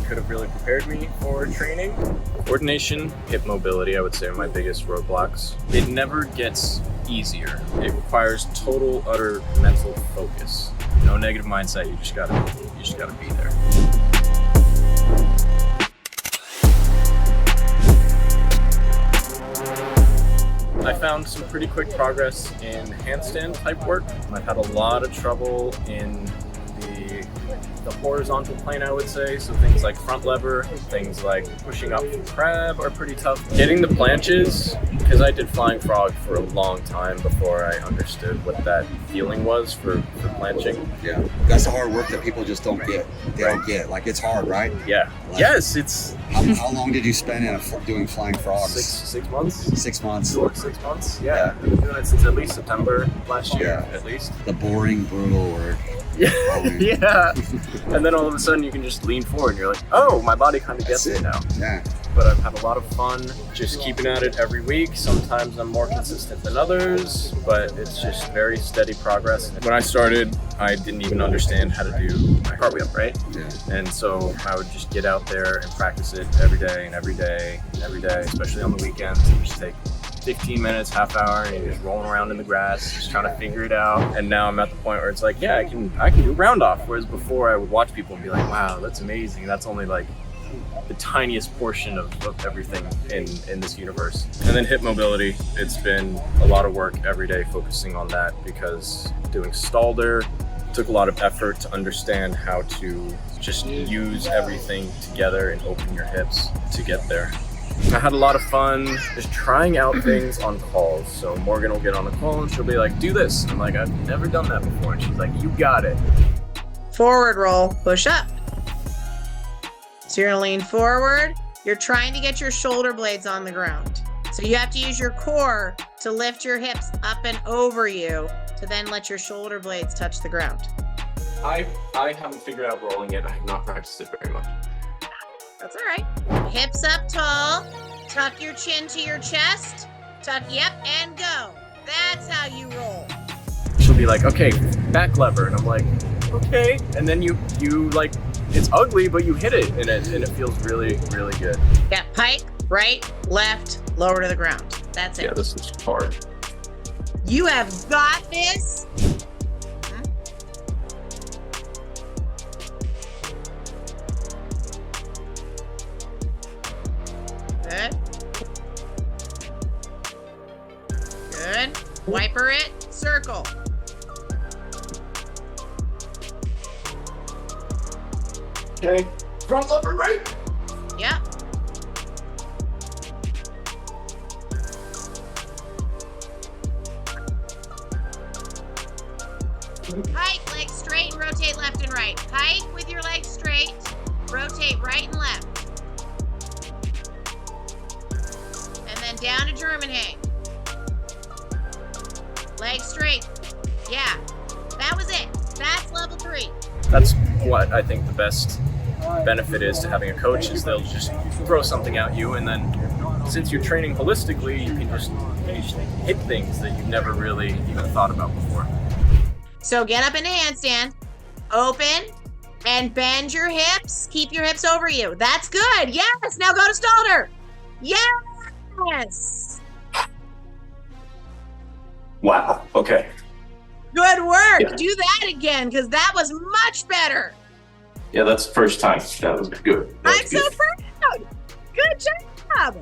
could have really prepared me for training. Coordination, hip mobility, I would say are my biggest roadblocks. It never gets easier. It requires total, utter mental focus. No negative mindset, you just gotta be there. I found some pretty quick progress in handstand type work. I've had a lot of trouble in the horizontal plane, I would say. So things like front lever, things like pushing up from crab are pretty tough. Getting the planches, because I did flying frog for a long time before I understood what that feeling was for planching. Yeah, that's the hard work that people just don't get. They don't get. Like, it's hard, right? Yeah. Like, yes, it's... How long did you spend doing flying frogs? Six months. 6 months. 6 months, yeah. I've been doing it since at least September last year, at least. The boring, brutal work. Yeah. And then all of a sudden you can just lean forward and you're like, oh, my body kind of gets it now. Yeah. But I've had a lot of fun just keeping at it every week. Sometimes I'm more consistent than others, but it's just very steady progress. When I started, I didn't even understand how to do my cartwheel, right? Yeah. And so I would just get out there and practice it every day and every day and every day, especially on the weekends, and just take 15 minutes, half hour, and you're just rolling around in the grass, just trying to figure it out. And now I'm at the point where it's like, yeah, I can do round off. Whereas before I would watch people and be like, wow, that's amazing. That's only like the tiniest portion of everything in this universe. And then hip mobility, it's been a lot of work every day focusing on that, because doing Stalder took a lot of effort to understand how to just use everything together and open your hips to get there. I had a lot of fun just trying out things on calls. So Morgan will get on a call and she'll be like, do this. I'm like, I've never done that before. And she's like, you got it. Forward roll, push up. So you're gonna lean forward. You're trying to get your shoulder blades on the ground. So you have to use your core to lift your hips up and over you to then let your shoulder blades touch the ground. I haven't figured out rolling yet. I have not practiced it very much. That's all right. Hips up tall. Tuck your chin to your chest. Tuck, yep, and go. That's how you roll. She'll be like, okay, back lever. And I'm like, okay. And then you like, it's ugly, but you hit it and it feels really, really good. Yeah, pike, right, left, lower to the ground. That's it. Yeah, this is hard. You have got this. Good. Good. Wiper it, circle. Okay, front lever right. Yep. Pike, legs straight, and rotate left and right. Pike with your legs straight, rotate right and left. And then down to German hang. Legs straight. Yeah, that was it. That's level 3. That's what I think the best benefit is to having a coach, is they'll just throw something at you, and then since you're training holistically, you can just hit things that you've never really even thought about before. So get up into handstand, open, and bend your hips. Keep your hips over you. That's good. Yes. Now go to Stalder. Yes. Wow. Okay. Good work. Yeah. Do that again, because that was much better. Yeah, that's the first time. That was good. I'm so proud. Good job.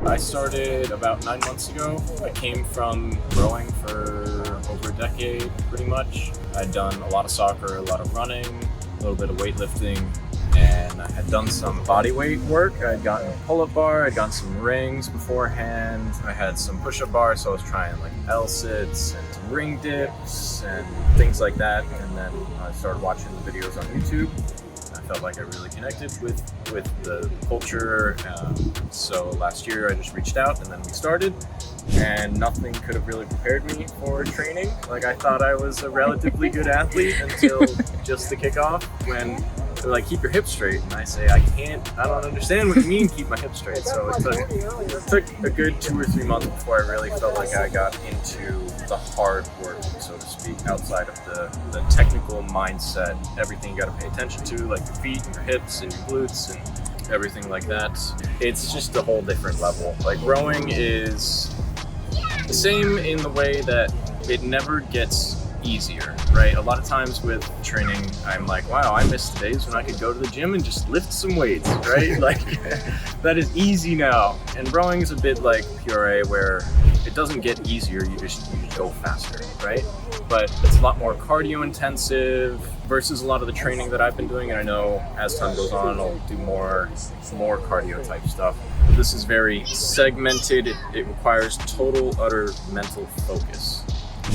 I started about 9 months ago. I came from rowing for over a decade, pretty much. I'd done a lot of soccer, a lot of running, a little bit of weightlifting, and I had done some body weight work. I'd gotten a pull-up bar, I'd gotten some rings beforehand. I had some push-up bars, so I was trying like L-sits and some ring dips and things like that. And then I started watching the videos on YouTube. I felt like I really connected with the culture. So last year I just reached out and then we started, and nothing could have really prepared me for training. Like, I thought I was a relatively good athlete until just the kickoff, when they're like, keep your hips straight. And I say, I don't understand what you mean, keep my hips straight. So it took a good 2 or 3 months before I really felt like I got into the hard work, so to speak, outside of the technical mindset, everything you got to pay attention to, like your feet and your hips and your glutes and everything like that. It's just a whole different level. Like rowing is the same in the way that it never gets easier, right? A lot of times with training, I'm like, wow, I miss the days when I could go to the gym and just lift some weights, right? Like that is easy now. And rowing is a bit like puree, where it doesn't get easier, you just go faster, right? But it's a lot more cardio intensive versus a lot of the training that I've been doing. And I know as time goes on, I'll do more cardio type stuff. But this is very segmented. It requires total, utter mental focus.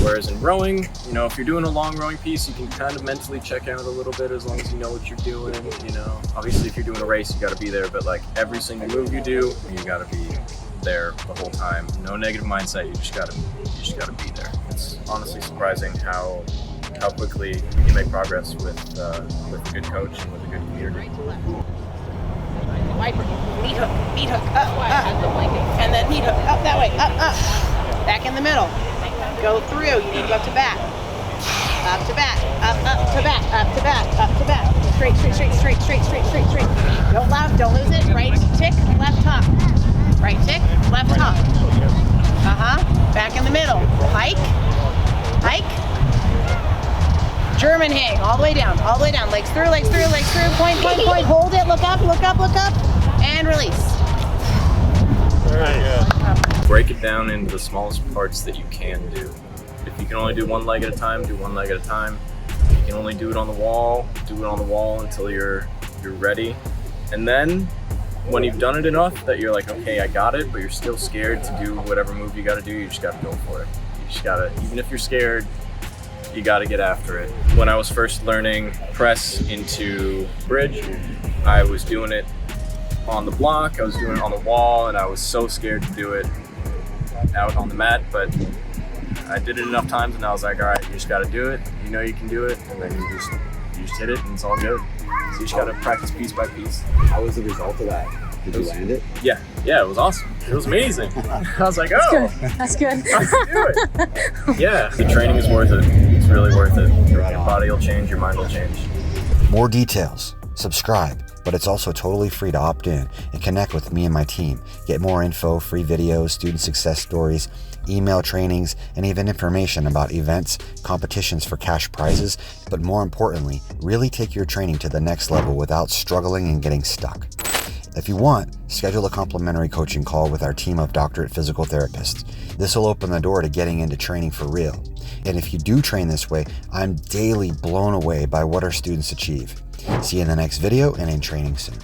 Whereas in rowing, you know, if you're doing a long rowing piece, you can kind of mentally check out a little bit as long as you know what you're doing, you know. Obviously, if you're doing a race, you got to be there, but like every single move you do, you got to be there the whole time. No negative mindset, you just got to be there. It's honestly surprising how quickly you can make progress with a good coach and with a good community. Wiper, meat hook, up, and then meat hook, up that way, up, back in the middle. Go through, you need to go up to back, up to back, up to back, up to back, up to back. Straight. Don't lose it. Right tick, left hop. Right tick, left hop. Back in the middle. Hike. German hang, all the way down. Legs through. Point. Hold it, look up, and release. Break it down into the smallest parts that you can do. If you can only do one leg at a time, do one leg at a time. If you can only do it on the wall, do it on the wall until you're ready. And then when you've done it enough that you're like, okay, I got it, but you're still scared to do whatever move you got to do, you just got to go for it. You just got to, even if you're scared, you got to get after it. When I was first learning press into bridge, I was doing it on the block, I was doing it on the wall, and I was so scared to do it out on the mat, but I did it enough times and I was like, all right, you just got to do it. You know you can do it, and then you just hit it and it's all good. So you just got to practice piece by piece. How was the result of that? Did you land it? Yeah, it was awesome. It was amazing. I was like, oh, That's good. let's do it. Yeah, the training is worth it. It's really worth it. Your body will change, your mind will change. More details, subscribe, but it's also totally free to opt in and connect with me and my team. Get more info, free videos, student success stories, email trainings, and even information about events, competitions for cash prizes, but more importantly, really take your training to the next level without struggling and getting stuck. If you want, schedule a complimentary coaching call with our team of Doctorate physical therapists. This will open the door to getting into training for real. And if you do train this way, I'm daily blown away by what our students achieve. See you in the next video and in training soon.